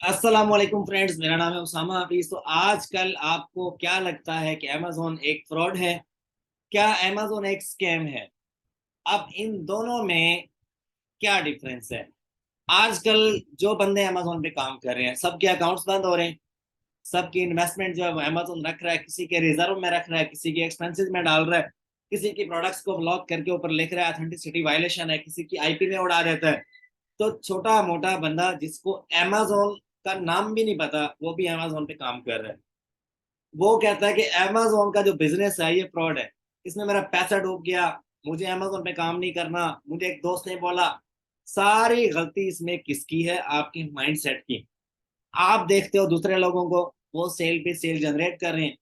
अस्सलाम वालेकुम फ्रेंड्स, मेरा नाम है उसामा हाफिज। तो आजकल आपको क्या लगता है कि अमेजोन एक फ्रॉड है? क्या अमेजोन एक स्कैम है? अब इन दोनों में क्या डिफरेंस है? आजकल जो बंदे अमेजोन पे काम कर रहे हैं सबके अकाउंट्स बंद हो रहे हैं। सबकी इन्वेस्टमेंट जो है अमेजोन रख रहा है, किसी के रिजर्व में रख रहा है, किसी के एक्सपेंसेस में डाल रहा है, किसी की प्रोडक्ट्स को ब्लॉक करके ऊपर लिख रहा है ऑथेंटिसिटी वायलेशन है, किसी की आईपी में उड़ा देता है। तो छोटा मोटा बंदा जिसको अमेजोन का नाम भी नहीं पता वो भी अमेजोन पे काम कर रहा है। वो कहता है कि अमेजोन का जो बिजनेस है ये फ्रॉड है, इसमें मेरा पैसा डूब गया, मुझे अमेजोन पे काम नहीं करना, मुझे एक दोस्त ने बोला। सारी गलती इसमें किसकी है? आपकी माइंडसेट की। आप देखते हो दूसरे लोगों को, वो सेल पे सेल जनरेट कर रहे हैं,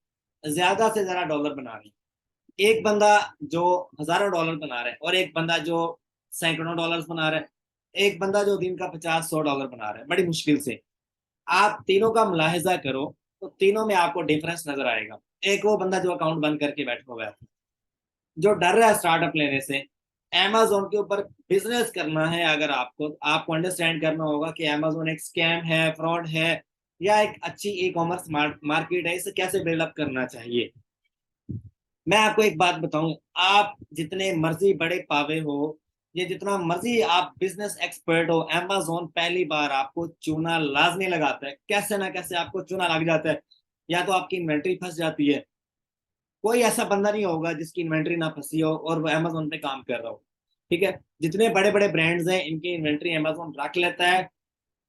ज्यादा से ज्यादा डॉलर बना रहे हैं। एक बंदा जो हजारों डॉलर बना रहा है और एक बंदा जो सैकड़ों डॉलर बना रहा है, एक बंदा जो दिन का 50-100 डॉलर बना रहा है बड़ी मुश्किल से। आप तीनों का मुलाहिजा करो तो तीनों में आपको डिफरेंस नजर आएगा। एक वो बंदा जो अकाउंट बंद करके बैठा हुआ है, जो डर रहा है स्टार्टअप लेने से। अमेजोन के ऊपर बिजनेस करना है, अगर आपको अंडरस्टैंड करना होगा कि अमेजोन एक स्कैम है, फ्रॉड है, या एक अच्छी ई कॉमर्स मार्केट है, इसे कैसे बिल्डअप करना चाहिए। मैं आपको एक बात बताऊं, आप जितने मर्जी बड़े पावे हो, ये जितना मर्जी आप बिजनेस एक्सपर्ट हो, अमेजोन पहली बार आपको चूना लाजमी लगाता है। कैसे ना कैसे आपको चूना लग जाता है। या तो आपकी इन्वेंट्री फंस जाती है। कोई ऐसा बंदा नहीं होगा जिसकी इन्वेंट्री ना फंसी हो और वो अमेजोन पे काम कर रहा हो। ठीक है, जितने बड़े बड़े ब्रांड्स हैं इनकी इन्वेंट्री अमेजोन रख लेता है,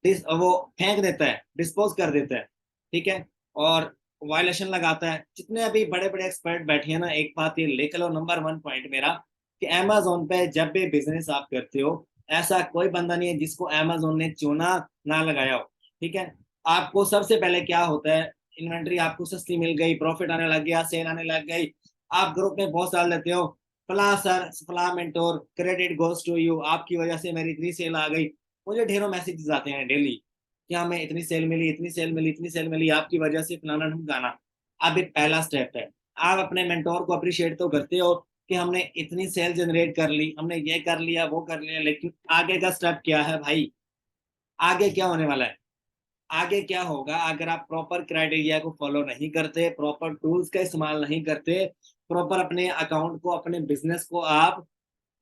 वो फेंक देता है, डिस्पोज कर देता है। ठीक है, और वायलेशन लगाता है। जितने अभी बड़े बड़े एक्सपर्ट बैठे हैं ना, एक बात ये लिख लो, नंबर वन पॉइंट मेरा, कि अमेजोन पे जब भी बिजनेस आप करते हो, ऐसा कोई बंदा नहीं है जिसको अमेजोन ने चूना ना लगाया हो। ठीक है, आपको सबसे पहले क्या होता है, इन्वेंट्री आपको सस्ती मिल गई, प्रॉफिट आने लग गया, सेल आने लग गई, आप ग्रुप में बहुत डाल देते हो, फला सर फला mentor credit goes to you, आपकी वजह से मेरी इतनी सेल आ गई। मुझे ढेरों मैसेजेस आते हैं डेली कि हमें इतनी सेल मिली, इतनी सेल मिली, इतनी सेल मिली, आपकी वजह से फलाना ढमकाना। अब एक पहला स्टेप है, आप अपने मेंटोर को अप्रिशिएट तो करते हो कि हमने इतनी सेल जनरेट कर ली, हमने ये कर लिया वो कर लिया, लेकिन आगे का स्टेप क्या है भाई? आगे क्या होने वाला है? आगे क्या होगा अगर आप प्रॉपर क्राइटेरिया को फॉलो नहीं करते, प्रॉपर टूल्स का इस्तेमाल नहीं करते, प्रॉपर अपने अकाउंट को, अपने बिजनेस को आप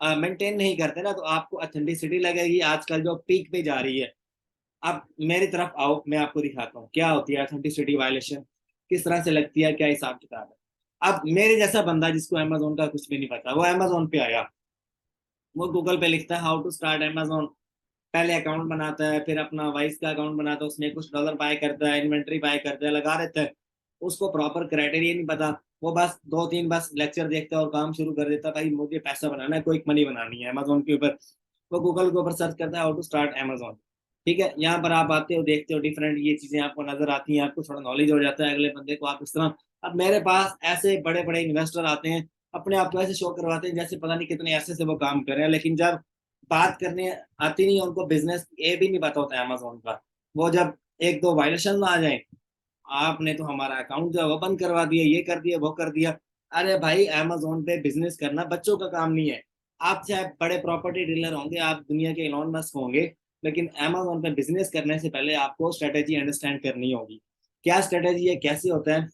मेंटेन नहीं करते ना, तो आपको ऑथेंटिसिटी लगेगी आजकल जो पीक पे जा रही है। अब मेरी तरफ आओ, मैं आपको दिखाता हूँ क्या होती है ऑथेंटिसिटी वायलेशन, किस तरह से लगती है, क्या हिसाब किताब है। अब मेरे जैसा बंदा जिसको अमेजोन का कुछ भी नहीं पता, वो अमेजोन पे आया, वो गूगल पे लिखता है हाउ टू स्टार्ट अमेजोन, पहले अकाउंट बनाता है, फिर अपना वाइस का अकाउंट बनाता है, उसमें कुछ डॉलर बाय करता है, इन्वेंट्री बाय करता है, लगा देता है। उसको प्रॉपर क्राइटेरिया नहीं पता, वो बस दो तीन बस लेक्चर देखता है और काम शुरू कर देता है, भाई मुझे पैसा बनाना है, क्विक मनी बनानी है अमेजोन के ऊपर। वो गूगल के ऊपर सर्च करता है हाउ टू स्टार्ट अमेजोन। ठीक है, यहाँ पर आप आते हो, देखते हो डिफरेंट ये चीजें आपको नजर आती हैं, आपको थोड़ा नॉलेज हो जाता है अगले बंदे को, आप इस तरह। अब मेरे पास ऐसे बड़े बड़े इन्वेस्टर आते हैं, अपने आप को ऐसे शो करवाते हैं जैसे पता नहीं कितने ऐसे से वो काम कर रहे हैं, लेकिन जब बात करने आती नहीं है उनको, बिजनेस ये भी नहीं पता होता है अमेजोन का। वो जब एक दो वायलेशन आ जाए, आपने तो हमारा अकाउंट जो है वो बंद करवा दिया, ये कर दिया वो कर दिया। अरे भाई, अमेजोन पे बिजनेस करना बच्चों का काम नहीं है। आप चाहे बड़े प्रॉपर्टी डीलर होंगे, आप दुनिया के इलॉन मस्क होंगे, लेकिन अमेजोन पे बिजनेस करने से पहले आपको स्ट्रेटेजी अंडरस्टैंड करनी होगी। क्या स्ट्रेटेजी है, कैसे होता है?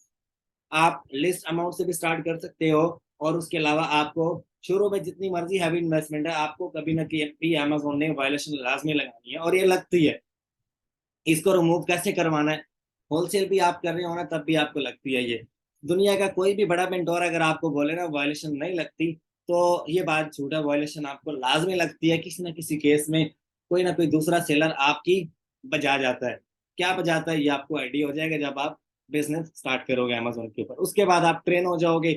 आप लिस्ट अमाउंट से भी स्टार्ट कर सकते हो, और उसके अलावा आपको शुरू में जितनी मर्जी हैवी इन्वेस्टमेंट है, आपको कभी ना कभी अमेजोन ने वायलेशन लाजमी लगानी है, और ये लगती है। इसको रिमूव कैसे करवाना है? होलसेल भी आप कर रहे हो ना, तब भी आपको लगती है ये। दुनिया का कोई भी बड़ा मेंटोर अगर आपको बोले ना वायलेशन नहीं लगती, तो ये बात झूठ है। वायलेशन आपको लाजमी लगती है, किसी ना किसी केस में कोई ना कोई दूसरा सेलर आपकी बजा जाता है। क्या बजाता है ये आपको आइडिया हो जाएगा जब आप बिजनेस स्टार्ट करोगे अमेजोन के ऊपर। उसके बाद आप ट्रेन हो जाओगे।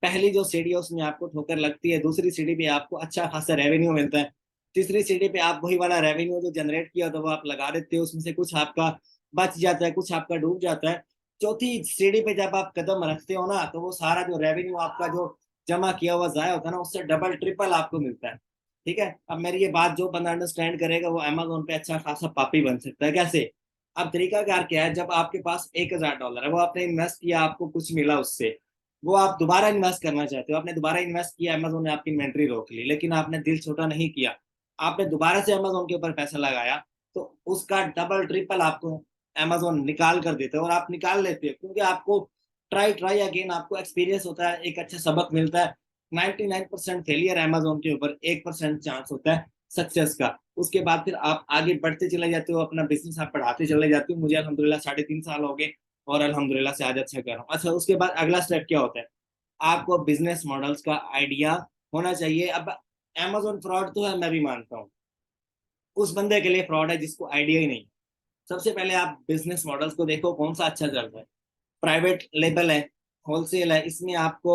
पहली जो सीढ़ी है उसमें आपको ठोकर लगती है, दूसरी सीढ़ी पे आपको अच्छा खासा रेवेन्यू मिलता है, तीसरी सीढ़ी पे आप वही वाला रेवेन्यू जो जनरेट किया तो वो आप लगा देते हो, उसमें से कुछ आपका बच जाता है, कुछ आपका डूब जाता है। चौथी सीढ़ी पे जब आप कदम रखते हो ना, तो वो सारा जो रेवेन्यू आपका जो जमा किया हुआ जाया होता है ना, उससे डबल ट्रिपल आपको मिलता है। ठीक है, अब मेरी ये बात जो बंदा अंडरस्टैंड करेगा वो अमेजोन पे अच्छा खासा पापी बन सकता है। कैसे? अब तरीका कार क्या है, जब आपके पास $1,000 है, वो आपने इन्वेस्ट किया, आपको कुछ मिला उससे, वो आप दोबारा इन्वेस्ट करना चाहते हो, आपने दोबारा इन्वेस्ट किया, अमेजोन ने आपकी इन्वेंट्री रोक ली, लेकिन आपने दिल छोटा नहीं किया, आपने दोबारा से अमेजोन के ऊपर पैसा लगाया, तो उसका डबल ट्रिपल आपको अमेजोन निकाल कर देते हैं और आप निकाल लेते हो, क्योंकि आपको ट्राई ट्राई अगेन आपको एक्सपीरियंस होता है, एक अच्छा सबक मिलता है। 99% फेलियर अमेजोन के ऊपर, 1% चांस होता है सक्सेस का। उसके बाद फिर आप आगे बढ़ते चले जाते हो, अपना बिजनेस आप बढ़ाते चले जाते हो। मुझे अल्हम्दुलिल्लाह 3.5 साल हो गए और अल्हम्दुलिल्लाह से आज अच्छा कर रहा हूँ। अच्छा, उसके बाद अगला स्टेप क्या होता है? आपको बिजनेस मॉडल्स का आइडिया होना चाहिए। अब अमेजोन फ्रॉड तो है, मैं भी मानता हूँ, उस बंदे के लिए फ्रॉड है जिसको आइडिया ही नहीं। सबसे पहले आप बिजनेस मॉडल्स को देखो कौन सा अच्छा चल रहा है। प्राइवेट लेबल है, होलसेल है, इसमें आपको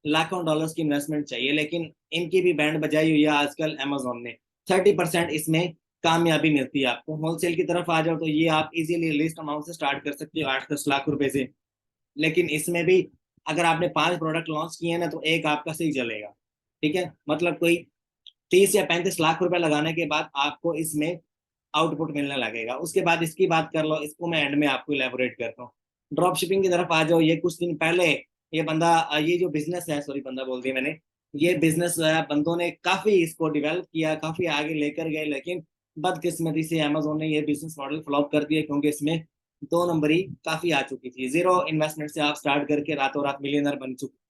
लाखों डॉलर्स की इन्वेस्टमेंट चाहिए, लेकिन इनकी भी बैंड बजाई हुई है आजकल अमेजोन ने। 30% इसमें कामयाबी मिलती है आपको। होलसेल की तरफ आ जाओ तो ये आप इजीली लिस्ट अमाउंट से स्टार्ट कर सकते हो, 8-10 लाख रुपए से। लेकिन इसमें भी अगर आपने 5 प्रोडक्ट लॉन्च किए हैं ना, तो एक आपका सही चलेगा। ठीक है, मतलब कोई 30 या 35 लाख रुपए लगाने के बाद आपको इसमें आउटपुट मिलने लगेगा। उसके बाद इसकी बात कर लो, इसको मैं एंड में आपको इलेबोरेट करता हूँ। ड्रॉप शिपिंग की तरफ आ जाओ। ये कुछ दिन पहले ये बंदा, ये जो बिजनेस है, सॉरी बंदा बोल दिया मैंने, ये बिजनेस बंदों ने काफी इसको डेवलप किया, काफी आगे लेकर गए, लेकिन बदकिस्मती से अमेजोन ने ये बिजनेस मॉडल फ्लॉप कर दिया, क्योंकि इसमें 2 नंबरी काफी आ चुकी थी। जीरो इन्वेस्टमेंट से आप स्टार्ट करके रातों रात मिलियनर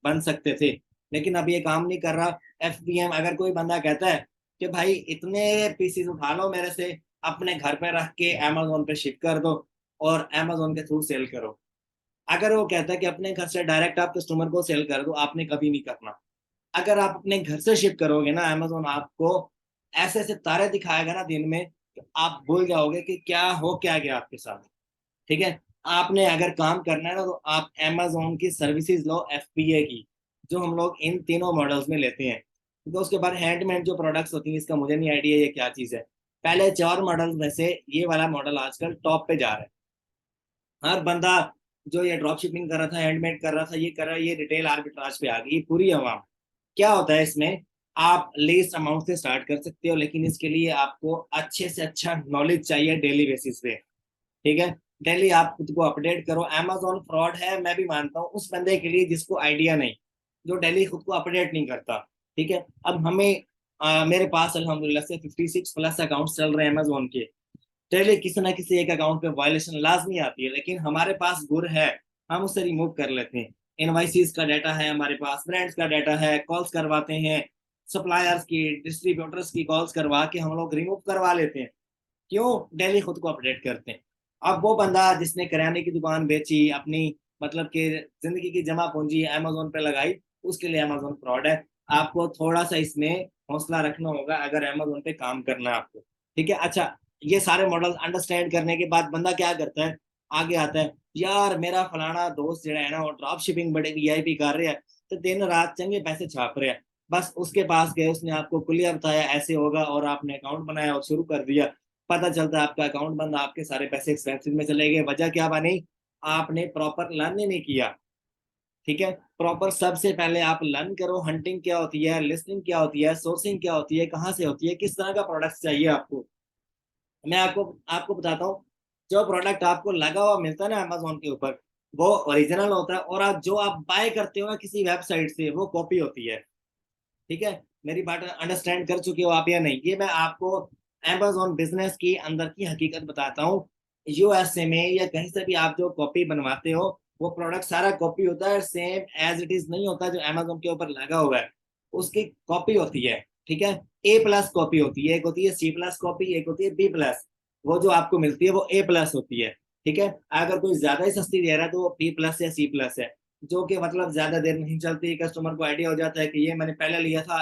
बन सकते थे, लेकिन अब ये काम नहीं कर रहा। एफबीएम, अगर कोई बंदा कहता है कि भाई इतने पीसीस उठा लो मेरे से, अपने घर पे रख के अमेजोन पे शिप कर दो और अमेजोन के थ्रू सेल करो, अगर वो कहता है कि अपने घर से डायरेक्ट आप कस्टमर को सेल कर दो, आपने कभी नहीं करना। अगर आप अपने घर से शिप करोगे ना, अमेजोन आपको ऐसे ऐसे तारे दिखाएगा ना दिन में, कि आप भूल जाओगे कि क्या हो क्या गया आपके साथ। ठीक है, आपने अगर काम करना है ना, तो आप अमेजोन की सर्विसेज लो, एफपीए की, जो हम लोग इन तीनों मॉडल्स में लेते हैं। तो उसके बाद हैंडमेड जो प्रोडक्ट्स होती हैं, इसका मुझे नहीं आइडिया ये क्या चीज़ है। पहले 4 मॉडल्स में से ये वाला मॉडल आजकल टॉप पे जा रहा है। हर बंदा जो ये ड्रॉप शिपिंग कर रहा था, हैंडमेड कर रहा था, ये कर रहा है, ये रिटेल आर्बिट्राज पे आ गई पूरी अवाम। क्या होता है इसमें? आप लीस्ट अमाउंट से स्टार्ट कर सकते हो, लेकिन इसके लिए आपको अच्छे से अच्छा नॉलेज चाहिए डेली बेसिस पे। ठीक है, डेली आप खुद को अपडेट करो। अमेजोन फ्रॉड है, मैं भी मानता हूँ, उस बंदे के लिए जिसको आइडिया नहीं, जो डेली खुद को अपडेट नहीं करता। ठीक है, अब हमें मेरे पास अल्हम्दुलिल्लाह से 56+ अकाउंट चल रहे हैं अमेजोन के। डेली किसी ना किसी एक अकाउंट पे वायलेशन लाजमी आती है, लेकिन हमारे पास गुर है, हम उसे रिमूव कर लेते हैं। इनवाइसिस का डाटा है हमारे पास, ब्रांड्स का डाटा है, कॉल्स करवाते हैं, सप्लायर्स की, डिस्ट्रीब्यूटर्स की कॉल्स करवा के हम लोग रिमूव करवा लेते हैं। क्यों? डेली खुद को अपडेट करते हैं। अब वो बंदा जिसने किराने की दुकान बेची, अपनी मतलब कि जिंदगी की जमा पूंजी अमेजोन पे लगाई, उसके लिए अमेजोन फ्रॉड है। आपको थोड़ा सा इसमें हौसला रखना होगा अगर अमेजोन पे काम करना है आपको। ठीक है, अच्छा, ये सारे मॉडल अंडरस्टैंड करने के बाद बंदा क्या करता है? आगे आता है, यार मेरा फलाना दोस्त जो है ना, वो ड्रॉप शिपिंग बड़े वीआईपी कर रहे हैं, तो दिन रात चंगे पैसे छाप रहे हैं। बस उसके पास गए, उसने आपको कुलिया बताया ऐसे होगा, और आपने अकाउंट बनाया और शुरू कर दिया। पता चलता है आपका अकाउंट बंद, आपके सारे पैसे एक्सपेंसिव में चले गए। वजह क्या बनी? आपने प्रॉपर लर्न ही नहीं किया। ठीक है, प्रॉपर सबसे पहले आप लर्न करो, हंटिंग क्या होती है, लिस्टिंग क्या होती है, सोर्सिंग क्या होती है, कहाँ से होती है, किस तरह का प्रोडक्ट चाहिए आपको। मैं आपको आपको बताता हूँ, जो प्रोडक्ट आपको लगा हुआ मिलता है ना अमेजोन के ऊपर, वो ओरिजिनल होता है, और आप जो आप बाय करते हो ना किसी वेबसाइट से, वो कॉपी होती है। ठीक है, मेरी बात अंडरस्टैंड कर चुके हो आप या नहीं? ये मैं आपको अमेजोन बिजनेस की अंदर की हकीकत बताता हूँ। यूएसए में या कहीं से भी आप जो कॉपी बनवाते हो, वो प्रोडक्ट सारा कॉपी होता है, सेम एज इट इज नहीं होता जो अमेजोन के ऊपर लगा हुआ है। उसकी कॉपी होती है। ठीक है, A+ कॉपी होती है, एक होती है C+ कॉपी, एक होती है B+। वो जो आपको मिलती है वो A+ होती है। ठीक है, अगर कोई ज्यादा ही सस्ती दे रहा है तो वो B+ या C+ है, जो कि मतलब ज्यादा देर नहीं चलती। कस्टमर को आइडिया हो जाता है कि ये मैंने पहले लिया था,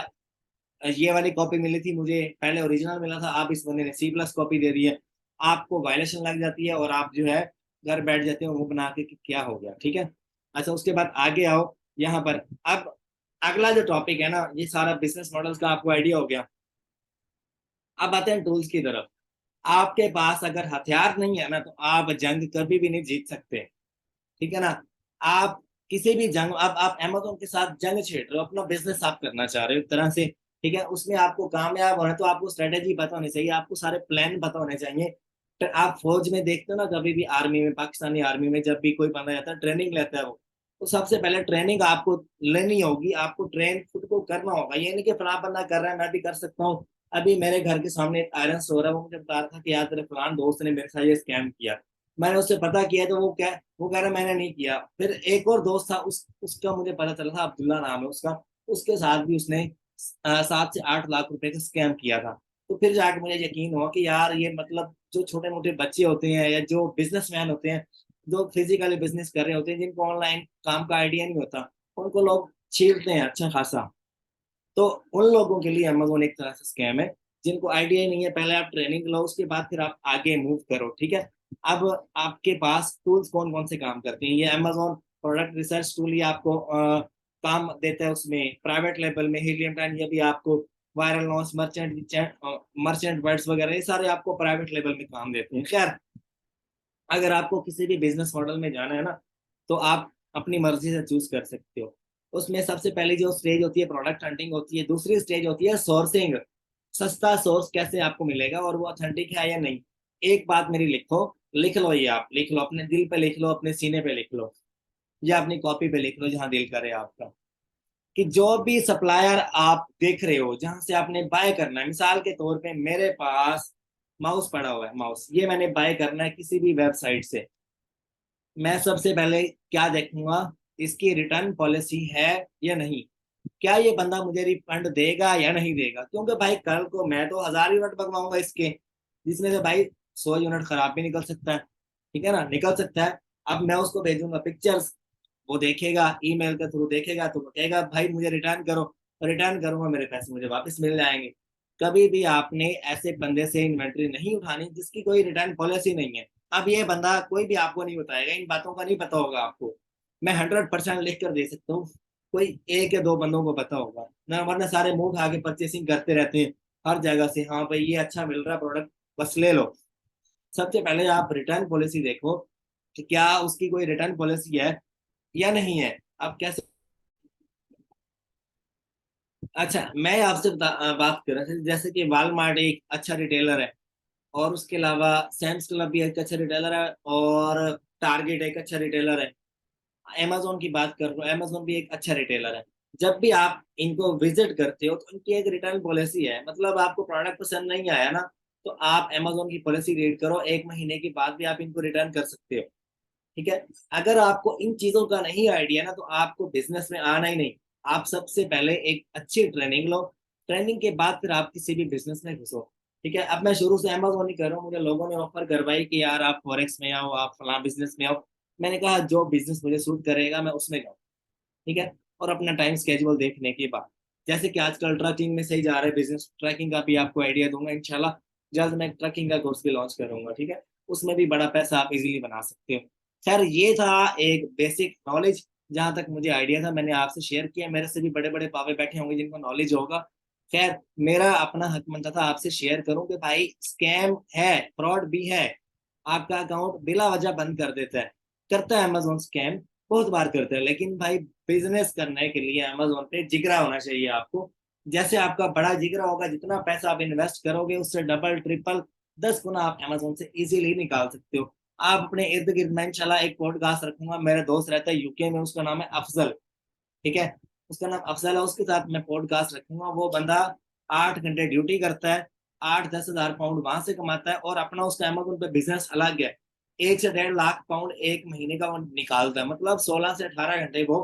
ये वाली कॉपी मिली थी मुझे, पहले ओरिजिनल मिला था, आप इस बंदे ने C+ कॉपी दे दी है। आपको वायलेशन लग जाती है और आप जो है घर बैठ जाते हो मुंह बना के कि क्या हो गया। ठीक है, अच्छा, उसके बाद आगे आओ यहाँ पर। अब अगला जो टॉपिक है ना, ये सारा बिजनेस मॉडल्स का आपको आइडिया हो गया। अब आते हैं टूल्स की तरफ। आपके पास अगर हथियार नहीं है ना, तो आप जंग कभी भी नहीं जीत सकते। ठीक है ना? आप किसी भी जंग, अब आप अमेज़न के साथ जंग छेड़ रहे हो, अपना बिज़नेस आप करना चाह रहे हो एक तरह से, ठीक है? उसमें आपको कामयाब होना है, तो आपको स्ट्रैटेजी पता होनी चाहिए, आपको सारे प्लान पता होने चाहिए। तो आप फ़ौज में देखते हो ना, कभी भी आर्मी में, पाकिस्तानी आर्मी में जब भी कोई बंदा जाता है, ट्रेनिंग लेता है वो, तो सबसे पहले ट्रेनिंग आपको लेनी होगी, आपको ट्रेन खुद को करना होगा। ये नहीं कि फलाँ बंदा कर रहा है, मैं भी कर सकता हूँ। अभी मेरे घर के सामने एक आयरन स्टोर है, वो मुझे बता रहा था कि यार तेरे फलान दोस्त ने मेरे साथ ये स्कैम किया। मैंने उससे पता किया तो वो कह रहा मैंने नहीं किया। फिर एक और दोस्त था, उसका मुझे पता चला था, अब्दुल्ला नाम है उसका, उसके साथ भी उसने 7 से 8 लाख रुपए का स्कैम किया था। तो फिर जाके मुझे यकीन हुआ कि यार ये मतलब जो छोटे मोटे बच्चे होते हैं या जो बिजनेसमैन होते हैं, जो फिजिकली बिजनेस कर रहे होते हैं, जिनको ऑनलाइन काम का आइडिया नहीं होता, उनको लोग छीलते हैं अच्छा खासा। तो उन लोगों के लिए अमेज़न एक तरह से स्कैम है, जिनको आइडिया ही नहीं है। पहले आप ट्रेनिंग लो, उसके बाद फिर आप आगे मूव करो, ठीक है? अब आपके पास टूल्स कौन-कौन से काम करते हैं? ये अमेज़न प्रोडक्ट रिसर्च टूल ये आपको काम देता है, उसमें प्राइवेट लेवल में हीलियम 10 ये भी आपको वायरल लॉन्च, मर्चेंट वर्ड्स वगैरह ये सारे आपको प्राइवेट लेवल में काम देते हैं। खैर, अगर आपको किसी भी बिज़नेस मॉडल में जाना है ना, तो आप अपनी मर्ज़ी से चूज़ कर सकते हो। उसमें सबसे पहली जो स्टेज होती है प्रोडक्ट हंटिंग होती है, दूसरी स्टेज होती है सोर्सिंग। सस्ता सोर्स कैसे आपको मिलेगा और वो ऑथेंटिक है या नहीं। एक बात मेरी लिख लो ये आप, लिख लो, अपने दिल पे लिख लो, अपने सीने पे लिख लो या अपनी कॉपी पे लिख लो जहाँ दिल करे आपका, कि जो भी सप्लायर आप देख रहे हो, जहाँ से आपने बाय करना है, मिसाल के तौर पे मेरे पास माउस पड़ा हुआ है, माउस, ये मैंने बाय करना है किसी भी वेबसाइट से। मैं सबसे पहले क्या देखूँगा, इसकी रिटर्न पॉलिसी है या नहीं? क्या ये बंदा मुझे रिफंड देगा या नहीं देगा? क्योंकि भाई कल को मैं तो 1000 यूनिट मंगवाऊँगा इसके, जिसमें से भाई 100 यूनिट खराब भी निकल सकता है, ठीक है ना? निकल सकता है। अब मैं उसको भेजूँगा पिक्चर्स, वो देखेगा, ईमेल के थ्रू देखेगा तो वो कहेगा भाई मुझे रिटर्न करो, रिटर्न करूँगा मेरे पैसे मुझे वापस मिल जाएँगे। कभी भी आपने ऐसे बंदे से इन्वेंटरी नहीं उठानी जिसकी कोई रिटर्न पॉलिसी नहीं है। अब ये बंदा कोई भी आपको नहीं बताएगा, इन बातों का नहीं पता होगा आपको। मैं 100% लिख कर दे सकता हूँ, कोई 1 या 2 बंदों को पता होगा, ना वरना सारे मुँह उठा के परचेसिंग करते रहते हैं, हर जगह से, हाँ भाई ये अच्छा मिल रहा है प्रोडक्ट, बस ले लो। सबसे पहले आप रिटर्न पॉलिसी देखो, कि क्या उसकी कोई रिटर्न पॉलिसी है या नहीं है। आप कैसे, अच्छा मैं आपसे बात कर रहा था, जैसे कि वॉलमार्ट एक अच्छा रिटेलर है, और उसके अलावा सैम्स क्लब भी एक अच्छा रिटेलर है, और टारगेट एक अच्छा रिटेलर है। अमेज़न की बात कर रहा हूँ, अमेज़न भी एक अच्छा रिटेलर है। जब भी आप इनको विज़िट करते हो तो इनकी एक रिटर्न पॉलिसी है, मतलब आपको प्रोडक्ट पसंद नहीं आया ना, तो आप अमेज़न की पॉलिसी रीड करो, 1 महीने के बाद भी आप इनको रिटर्न कर सकते हो, ठीक है? अगर आपको इन चीज़ों का नहीं आइडिया ना, तो आपको बिज़नेस में आना ही नहीं। आप सबसे पहले एक अच्छी ट्रेनिंग लो, ट्रेनिंग के बाद फिर आप किसी भी बिज़नेस में घुसो, ठीक है? अब मैं शुरू से अमेज़न ही कर रहा हूँ, मुझे लोगों ने ऑफ़र करवाई कि यार आप फॉरेक्स में आओ, आप फलाँ बिज़नेस में आओ। मैंने कहा जो बिज़नेस मुझे सूट करेगा मैं उसमें जाऊँ, ठीक है? और अपना टाइम शेड्यूल देखने के बाद, जैसे कि आजकल ट्रकिंग में सही जा रहा है बिज़नेस, ट्रकिंग का भी आपको आइडिया दूँगा इंशाल्लाह। जल्द मैं ट्रकिंग का कोर्स भी लॉन्च करूँगा, ठीक है? उसमें भी बड़ा पैसा आप इज़िली बना सकते हो। ख़ैर ये था एक बेसिक नॉलेज, जहाँ तक मुझे आइडिया था मैंने आपसे शेयर किया। मेरे से भी बड़े-बड़े पावे बैठे होंगे जिनको नॉलेज होगा। ख़ैर मेरा अपना हक बनता था आपसे शेयर करूँ कि भाई स्कैम है, फ्रॉड भी है। आपका अकाउंट बिला वजह बंद कर देता है। करता है अमेज़न स्कैम, बहुत बार करता है, लेकिन भाई बिज़नेस करने के लिए अमेज़न पे जिगरा होना चाहिए आपको। जैसे आपका बड़ा जिगरा होगा, जितना पैसा आप इन्वेस्ट करोगे उससे डबल, ट्रिपल, 10 गुना आप अमेज़न से ईज़िली निकाल सकते हो। आप अपने इर्द-गिर्द, मैं इंशाल्लाह एक पॉडकास्ट रखूँगा, मेरा दोस्त रहता है यूके में, उसका नाम है अफ़ज़ल, ठीक है? उसका नाम अफ़ज़ल है, उसके साथ मैं पॉडकास्ट रखूँगा। वो बंदा 8 घंटे ड्यूटी करता है, 8-10 हज़ार पाउंड वहाँ से कमाता है, और अपना उसका अमेज़न पे बिज़नेस अलग है। 1 से डेढ़ लाख पाउंड 1 महीने का वो निकालता है, मतलब 16 से 18 घंटे वो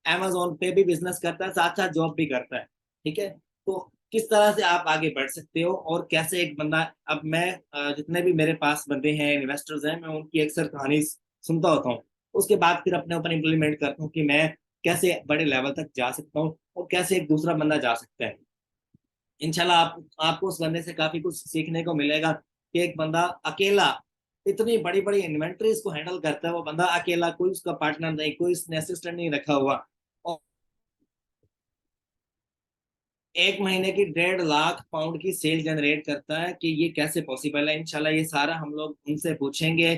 अमेज़न पे भी बिज़नेस करता है, साथ-साथ जॉब भी करता है, ठीक है? तो किस तरह से आप आगे बढ़ सकते हो और कैसे एक बंदा, अब मैं जितने भी मेरे पास बंदे हैं, इन्वेस्टर्स हैं, मैं उनकी अक्सर कहानी सुनता होता हूँ। उसके बाद फिर अपने ऊपर इम्प्लीमेंट करता हूँ कि मैं कैसे बड़े लेवल तक जा सकता हूँ और कैसे एक दूसरा बंदा जा सकता है। इंशाल्लाह आपको उस बंदे से काफ़ी कुछ सीखने को मिलेगा कि एक बंदा अकेला इतनी बड़ी-बड़ी इन्वेंटरीज़ को हैंडल करता है, वो बंदा अकेला, कोई उसका पार्टनर नहीं, कोई उसने असिस्टेंट नहीं रखा हुआ। और 1 महीने की 1.5 लाख पाउंड की सेल जनरेट करता है, कि ये कैसे पॉसिबल है? इंशाल्लाह ये सारा हम लोग उनसे पूछेंगे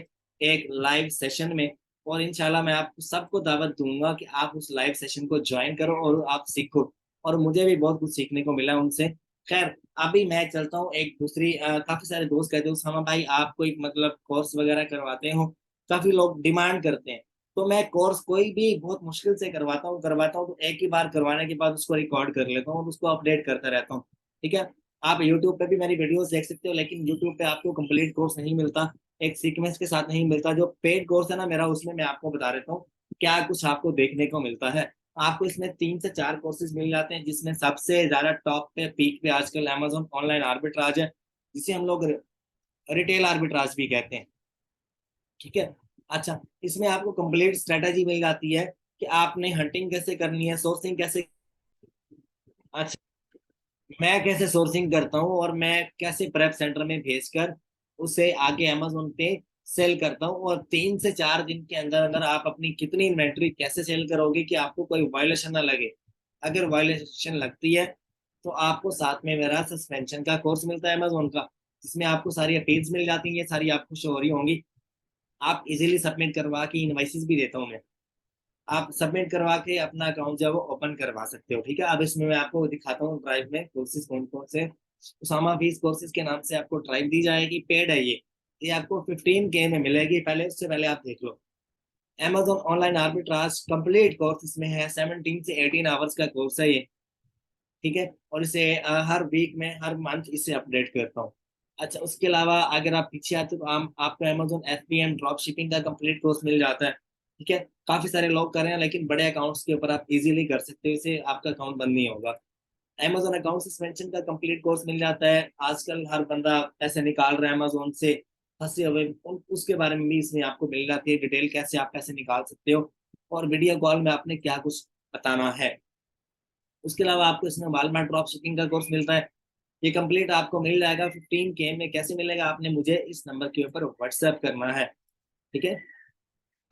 एक लाइव सेशन में, और इंशाल्लाह मैं आपको सबको दावत दूँगा कि आप उस लाइव सेशन को जॉइन करो और आप सीखो, और मुझे भी बहुत कुछ सीखने को मिला उनसे। ख़ैर अभी मैं चलता हूँ, एक दूसरी काफ़ी सारे दोस्त कहते हो उसामा भाई आप कोई मतलब कोर्स वग़ैरह करवाते हो? काफ़ी लोग डिमांड करते हैं। तो मैं कोर्स कोई भी बहुत मुश्किल से करवाता हूँ तो एक ही बार करवाने के बाद उसको रिकॉर्ड कर लेता हूँ और उसको अपडेट करता रहता हूँ, ठीक है? आप यूट्यूब पे भी मेरी वीडियोज़ देख सकते हो, लेकिन यूट्यूब पे आपको कंप्लीट कोर्स नहीं मिलता। एक सीक्वेंस के साथ नहीं मिलता। जो पेड कोर्स है ना मेरा, उसमें मैं आपको बता देता हूँ क्या कुछ आपको देखने को मिलता है। आपको इसमें 3 से 4 कोर्सेज मिल जाते हैं, जिसमें सबसे ज्यादा टॉप पे पीक पे आजकल अमेजोन ऑनलाइन आर्बिट्राज है, जिसे हम लोग रिटेल आर्बिट्राज भी कहते हैं। ठीक है। अच्छा, इसमें आपको कंप्लीट स्ट्रेटेजी मिल जाती है कि आपने हंटिंग कैसे करनी है, सोर्सिंग कैसे। अच्छा, मैं कैसे सोर्सिंग करता हूँ और मैं कैसे प्रेप सेंटर में भेजकर उसे आगे अमेजोन पे सेल करता हूँ, और 3 से 4 दिन के अंदर अंदर आप अपनी कितनी इन्वेंट्री कैसे सेल करोगे कि आपको कोई वायलेशन ना लगे। अगर वायलेशन लगती है तो आपको साथ में मेरा सस्पेंशन का कोर्स मिलता है अमेजोन का, जिसमें आपको सारी अपील्स मिल जाती हैं, ये सारी आपको शो हो रही होंगी। आप इजीली सबमिट करवा के इनवाइसेस भी देता हूँ मैं। आप सबमिट करवा के अपना अकाउंट जो है वो ओपन करवा सकते हो। ठीक है। अब इसमें मैं आपको दिखाता हूँ ड्राइव में कोर्सेज कौन कौन से। उसामा फीस कोर्सेज के नाम से आपको ड्राइव दी जाएगी, पेड है ये आपको 15K में मिलेगी। पहले उससे पहले आप देख लो, Amazon online arbitrage complete course इसमें है, 17 से 18 आवर्स का कोर्स है ये। ठीक है। और इसे हर वीक में हर मंथ इसे अपडेट करता हूँ। अच्छा, उसके अलावा अगर आप पीछे आते हो तो आपको अमेजोन FBM ड्रॉप शिपिंग का कंप्लीट कोर्स मिल जाता है। ठीक है। काफी सारे लोग कर रहे हैं, लेकिन बड़े अकाउंट्स के ऊपर आप इजीली कर सकते हो इसे, आपका अकाउंट बंद नहीं होगा। अमेजोन अकाउंट सस्पेंशन का कंप्लीट कोर्स मिल जाता है। आजकल हर बंदा पैसे निकाल रहा है अमेजोन से फंसे हुए, उसके बारे में भी इसमें आपको मिल जाती है डिटेल, कैसे आप पैसे निकाल सकते हो और वीडियो कॉल में आपने क्या कुछ बताना है। उसके अलावा आपको इसमें वालमार्ट ड्रॉप शिपिंग का कोर्स मिलता है। ये कंप्लीट आपको मिल जाएगा 15K में। कैसे मिलेगा, आपने मुझे इस नंबर के ऊपर व्हाट्सएप करना है। ठीक है।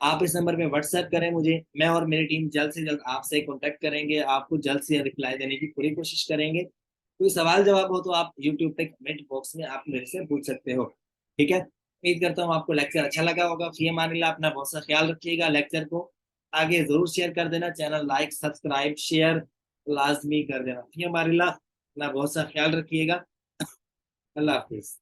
आप इस नंबर पे व्हाट्सएप करें मुझे, मैं और मेरी टीम जल्द से जल्द आपसे कांटेक्ट करेंगे, आपको जल्द से रिप्लाई देने की पूरी कोशिश करेंगे। कोई सवाल जवाब हो तो आप यूट्यूब पे कमेंट बॉक्स में आप मेरे से पूछ सकते हो। ठीक है। उम्मीद करता हूँ आपको लेक्चर अच्छा लगा होगा। फी अमान अल्लाह, अपना बहुत सा ख्याल रखिएगा। लेक्चर को आगे जरूर शेयर कर देना, चैनल लाइक सब्सक्राइब शेयर लाजमी कर देना। फी अमान अल्लाह, अपना बहुत सा ख्याल रखिएगा। अल्लाह हाफिज।